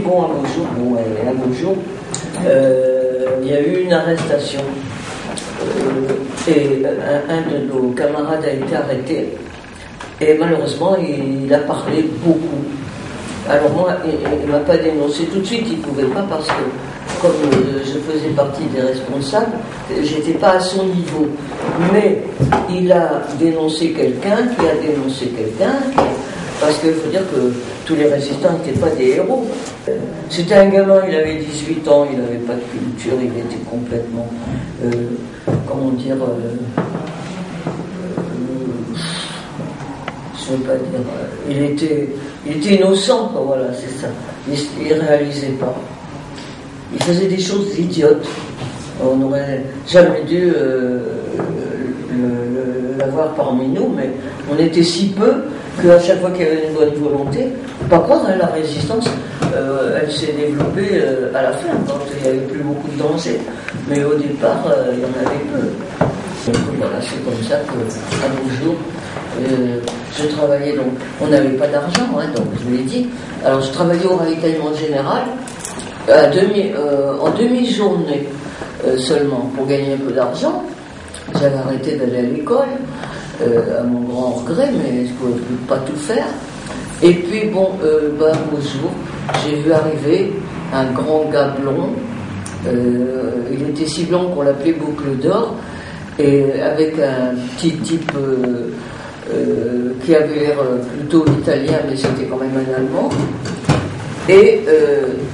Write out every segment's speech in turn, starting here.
bon, un beau jour, il y a eu une arrestation. Et un de nos camarades a été arrêté. Et malheureusement, il a parlé beaucoup. Alors moi, il ne m'a pas dénoncé tout de suite, il ne pouvait pas parce que, comme je faisais partie des responsables, j'étais pas à son niveau. Mais il a dénoncé quelqu'un, qui a dénoncé quelqu'un, parce qu'il faut dire que tous les résistants n'étaient pas des héros. C'était un gamin, il avait 18 ans, il n'avait pas de culture, il était complètement, comment dire, je ne veux pas dire, il était innocent, quoi, voilà, c'est ça. Il ne réalisait pas. Il faisait des choses idiotes. On n'aurait jamais dû l'avoir parmi nous, mais on était si peu qu'à chaque fois qu'il y avait une bonne volonté, pas croire, hein, la résistance, elle s'est développée à la fin, quand il n'y avait plus beaucoup de danger. Mais au départ, il y en avait peu. Donc voilà, c'est comme ça qu'à nos jours, je travaillais, donc on n'avait pas d'argent, hein, donc je vous l'ai dit. Alors je travaillais au ravitaillement général en demi-journée seulement pour gagner un peu d'argent. J'avais arrêté d'aller à l'école, à mon grand regret, mais je ne pouvais pas tout faire. Et puis bon, au jour, j'ai vu arriver un grand gars blond. Il était si blanc qu'on l'appelait Boucle d'Or, et avec un petit type qui avait l'air plutôt italien, mais c'était quand même un Allemand. Et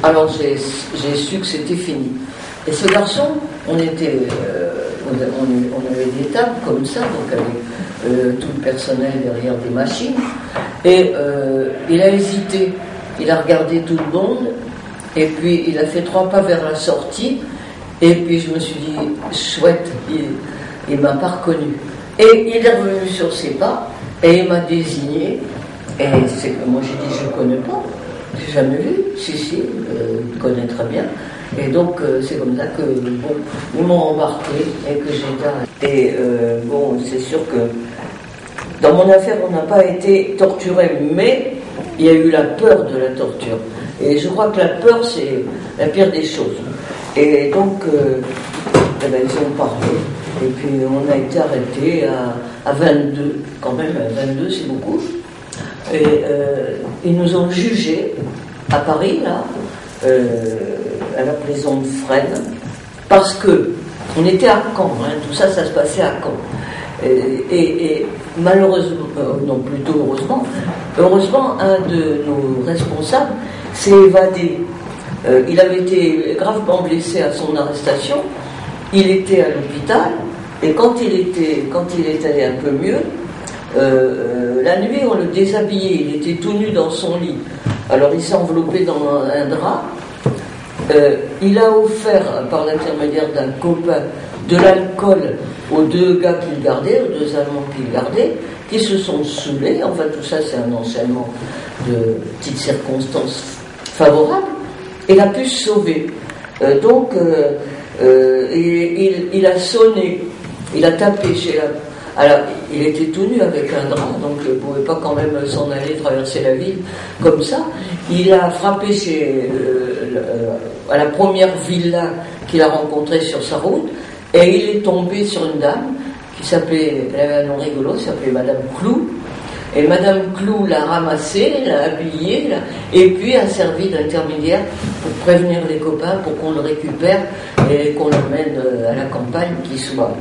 alors j'ai su que c'était fini. Et ce garçon, on avait des tables comme ça, donc avec tout le personnel derrière des machines. Et il a hésité, il a regardé tout le monde, et puis il a fait 3 pas vers la sortie, et puis je me suis dit, chouette, il m'a pas reconnu. Et il est revenu sur ses pas, et il m'a désigné, et c'est que moi j'ai dit, je ne connais pas, j'ai jamais vu, si, il connaît très bien. Et donc c'est comme ça que bon, ils m'ont embarqué et que j'ai arrêté. Et bon, c'est sûr que dans mon affaire, on n'a pas été torturé, mais il y a eu la peur de la torture. Et je crois que la peur, c'est la pire des choses. Et donc, ils ont parlé. Et puis, on a été arrêtés à 22. Quand même, 22, c'est beaucoup. Et ils nous ont jugés à Paris, là, à la prison de Fresnes, parce que on était à Caen, hein, tout ça, ça se passait à Caen. Et malheureusement, non, plutôt heureusement, un de nos responsables s'est évadé. Il avait été gravement blessé à son arrestation, il était à l'hôpital, et quand il est allé un peu mieux, la nuit, on le déshabillait, il était tout nu dans son lit. Alors il s'est enveloppé dans un drap. Il a offert, par l'intermédiaire d'un copain, de l'alcool aux 2 gars qu'il gardait, aux 2 Allemands qu'il gardait, qui se sont saoulés. Enfin, tout ça, c'est un enchaînement de petites circonstances favorables. Il a pu se sauver. Donc, il a sonné, il a tapé chez la... Alors, il était tout nu avec un drap, donc il ne pouvait pas quand même s'en aller traverser la ville comme ça. Il a frappé à la première villa qu'il a rencontrée sur sa route, et il est tombé sur une dame qui s'appelait, elle avait un nom rigolo, qui s'appelait Madame Clou. Et Madame Clou l'a ramassé, l'a habillé, et puis a servi d'intermédiaire pour prévenir les copains, pour qu'on le récupère et qu'on l'emmène à la campagne, qu'il soit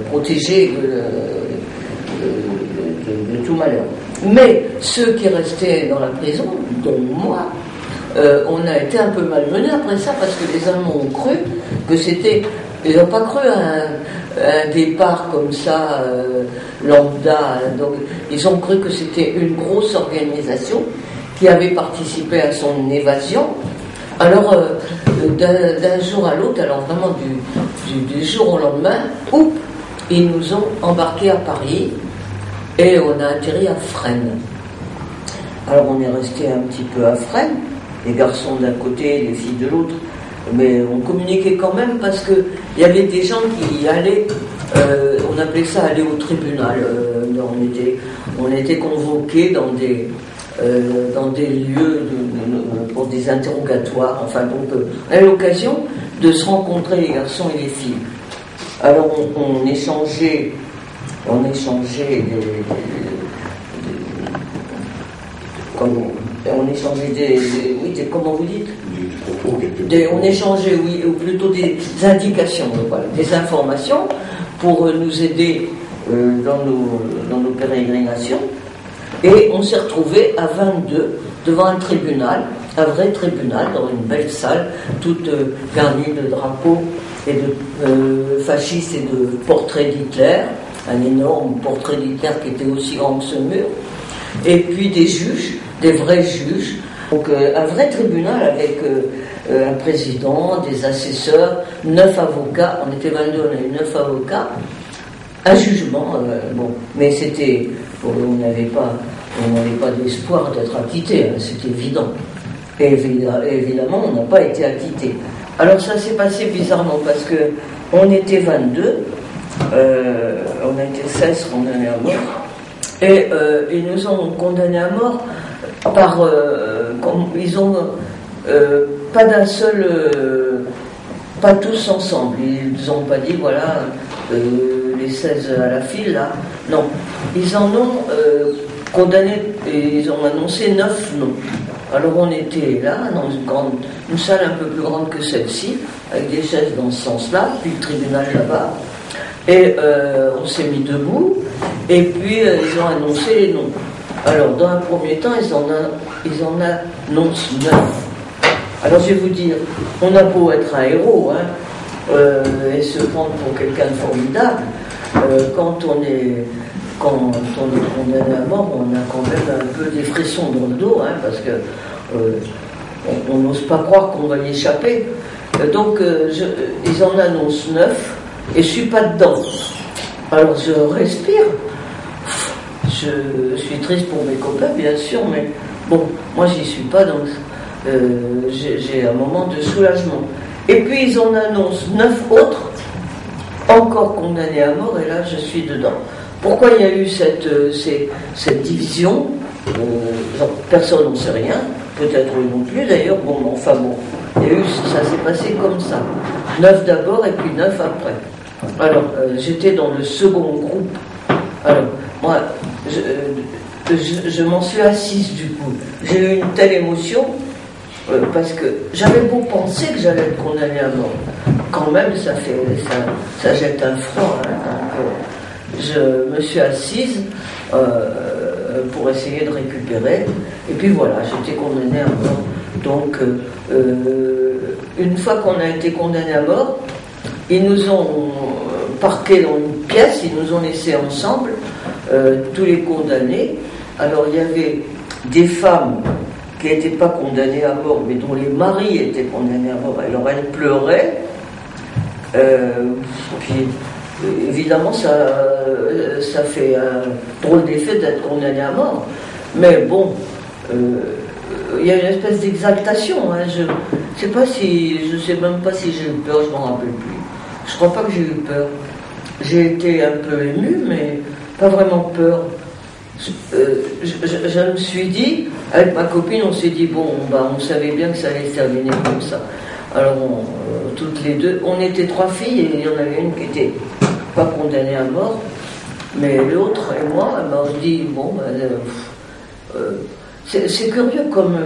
protégé de tout malheur. Mais ceux qui restaient dans la prison, dont moi, on a été un peu malmenés après ça, parce que les Allemands ont cru que c'était... Ils n'ont pas cru à un départ comme ça, lambda. Donc, ils ont cru que c'était une grosse organisation qui avait participé à son évasion. Alors, d'un jour à l'autre, alors vraiment du jour au lendemain, ils nous ont embarqués à Paris et on a atterri à Fresnes. Alors, on est resté un petit peu à Fresnes, les garçons d'un côté, les filles de l'autre. Mais on communiquait quand même parce que il y avait des gens qui allaient, on appelait ça aller au tribunal. On était convoqués dans des dans des lieux pour des interrogatoires. Enfin, donc, à l'occasion de se rencontrer les garçons et les filles. Alors, on échangeait comment vous dites ? On échangeait, oui, ou plutôt des indications, voilà, des informations pour nous aider dans nos pérégrinations. Et on s'est retrouvés à 22 devant un tribunal, un vrai tribunal, dans une belle salle, toute garnie de drapeaux et de fascistes et de portraits d'Hitler, un énorme portrait d'Hitler qui était aussi grand que ce mur, et puis des juges, des vrais juges, donc un vrai tribunal avec un président, des assesseurs, 9 avocats, on était 22, on avait 9 avocats, un jugement, mais c'était, on n'avait pas d'espoir d'être acquitté, hein, c'était évident. Et évidemment, on n'a pas été acquitté. Alors ça s'est passé bizarrement parce que on était 22, on a été 16 condamnés à mort, et ils nous ont condamnés à mort par, ils ont pas d'un seul, pas tous ensemble. Ils n'ont pas dit voilà les 16 à la file là. Non, ils en ont condamné et ils ont annoncé 9 noms. Alors on était là dans une salle un peu plus grande que celle-ci, avec des chaises dans ce sens-là, puis le tribunal là-bas, et on s'est mis debout, et puis ils ont annoncé les noms. Alors dans un premier temps, ils en annoncent 9. Alors je vais vous dire, on a beau être un héros, hein, et se prendre pour quelqu'un de formidable, quand on est condamné à mort, on a quand même un peu des frissons dans le dos, hein, parce que on n'ose pas croire qu'on va y échapper. Donc ils en annoncent 9 et je suis pas dedans. Alors je respire. Je suis triste pour mes copains, bien sûr, mais bon, moi j'y suis pas, donc j'ai un moment de soulagement. Et puis ils en annoncent 9 autres, encore condamnés à mort, et là je suis dedans. Pourquoi il y a eu cette division personne n'en sait rien, peut-être non plus d'ailleurs, enfin bon, ça s'est passé comme ça. 9 d'abord et puis 9 après. Alors, j'étais dans le second groupe. Alors, moi, je m'en suis assise du coup. J'ai eu une telle émotion, parce que j'avais beau penser que j'allais être condamné à mort. Quand même, ça jette un froid. Hein, donc, je me suis assise pour essayer de récupérer. Et puis voilà, j'étais condamné à mort. Donc, une fois qu'on a été condamné à mort, ils nous ont parqués dans une pièce, ils nous ont laissés ensemble, tous les condamnés. Alors il y avait des femmes qui n'étaient pas condamnées à mort, mais dont les maris étaient condamnés à mort. Alors elles pleuraient. Puis évidemment ça fait un drôle d'effet d'être condamné à mort. Mais bon, il y a une espèce d'exaltation. Hein. Je sais même pas si j'ai eu peur, je m'en rappelle plus. Je crois pas que j'ai eu peur. J'ai été un peu ému, mais pas vraiment peur. Je me suis dit, avec ma copine, on s'est dit, bon, on savait bien que ça allait se terminer comme ça. Alors, toutes les deux, on était 3 filles, et il y en avait une qui était pas condamnée à mort, mais l'autre et moi, on se dit, bon, c'est curieux comme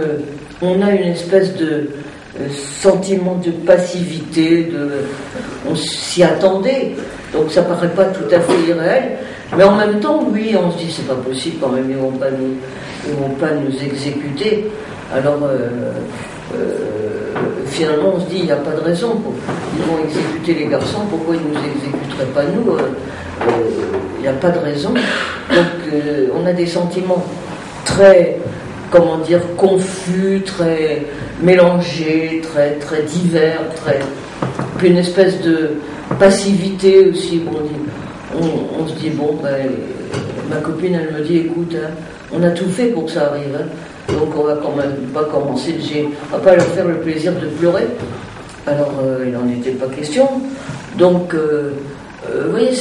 on a une espèce de sentiment de passivité, on s'y attendait, donc ça paraît pas tout à fait irréel, mais en même temps, oui, on se dit c'est pas possible quand même, ils vont pas nous exécuter. Alors finalement on se dit il n'y a pas de raison, ils vont exécuter les garçons, pourquoi ils nous exécuteraient pas nous, il n'y a pas de raison. Donc on a des sentiments très, comment dire, confus, très mélangés, très, très divers, puis une espèce de passivité aussi. Bon, on se dit, bon, ma copine, elle me dit, écoute, hein, on a tout fait pour que ça arrive, hein, donc on va quand même pas commencer, on va pas leur faire le plaisir de pleurer. Alors, il n'en était pas question. Donc, vous voyez,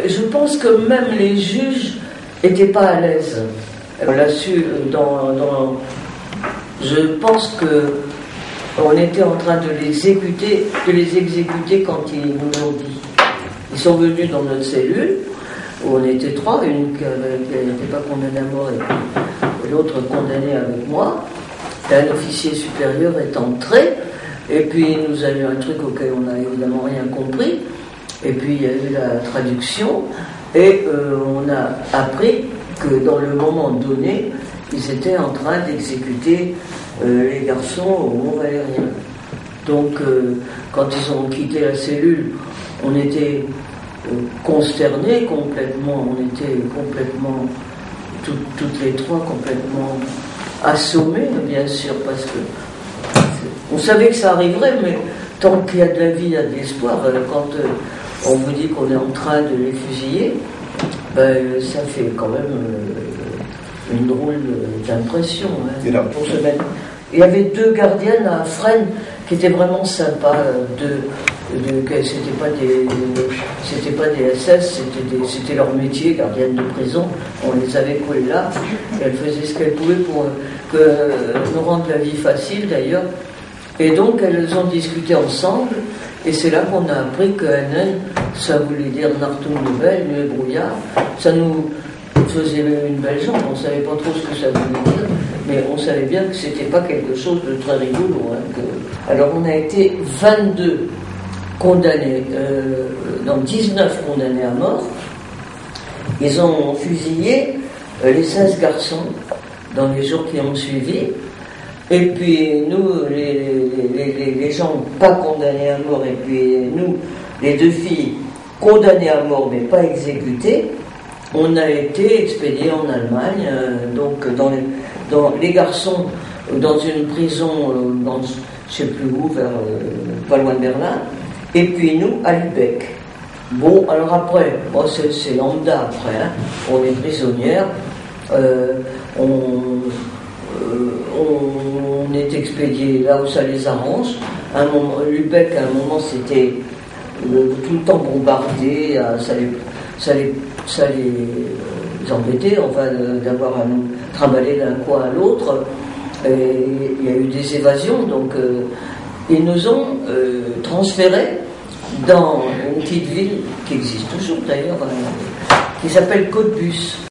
je pense que même les juges n'étaient pas à l'aise. On l'a su je pense que on était en train de les exécuter quand ils nous l'ont dit. Ils sont venus dans notre cellule, où on était 3, une qui n'était pas condamnée à mort et l'autre condamnée avec moi. Et un officier supérieur est entré, et puis il nous a eu un truc auquel on n'a évidemment rien compris, et puis il y a eu la traduction, et on a appris que dans le moment donné, ils étaient en train d'exécuter les garçons au Mont-Valérien. Donc, quand ils ont quitté la cellule, on était consternés complètement, on était complètement, toutes les 3 complètement assommés, bien sûr, parce que on savait que ça arriverait, mais tant qu'il y a de la vie, il y a de l'espoir. Quand on vous dit qu'on est en train de les fusiller, ça fait quand même une drôle d'impression. Hein, pour se mettre. Il y avait 2 gardiennes à Fresnes qui étaient vraiment sympas. C'était pas des SS, c'était leur métier, gardiennes de prison. On les avait collées là. Et elles faisaient ce qu'elles pouvaient pour nous rendre la vie facile d'ailleurs. Et donc elles ont discuté ensemble. Et c'est là qu'on a appris que NN, ça voulait dire Nartung Nouvelle, Nuit Brouillard. Ça nous faisait une belle jambe. On ne savait pas trop ce que ça voulait dire, mais on savait bien que c'était pas quelque chose de très rigolo. Hein, Alors on a été 22 condamnés, 19 condamnés à mort. Ils ont fusillé les 16 garçons dans les jours qui ont suivi. Et puis nous, les gens pas condamnés à mort, et puis nous, les 2 filles condamnées à mort mais pas exécutées, on a été expédiés en Allemagne, donc dans les garçons dans une prison, je ne sais plus où, pas loin de Berlin, et puis nous à Lübeck. Bon, alors après, c'est lambda après, hein, on est prisonnière, on est expédié là où ça les arrange. Lübeck, à un moment, c'était tout le temps bombardé, ça les embêtait, enfin, d'avoir à nous trimballer d'un coin à l'autre. Et il y a eu des évasions, donc ils nous ont transférés dans une petite ville qui existe toujours d'ailleurs, qui s'appelle Cottbus.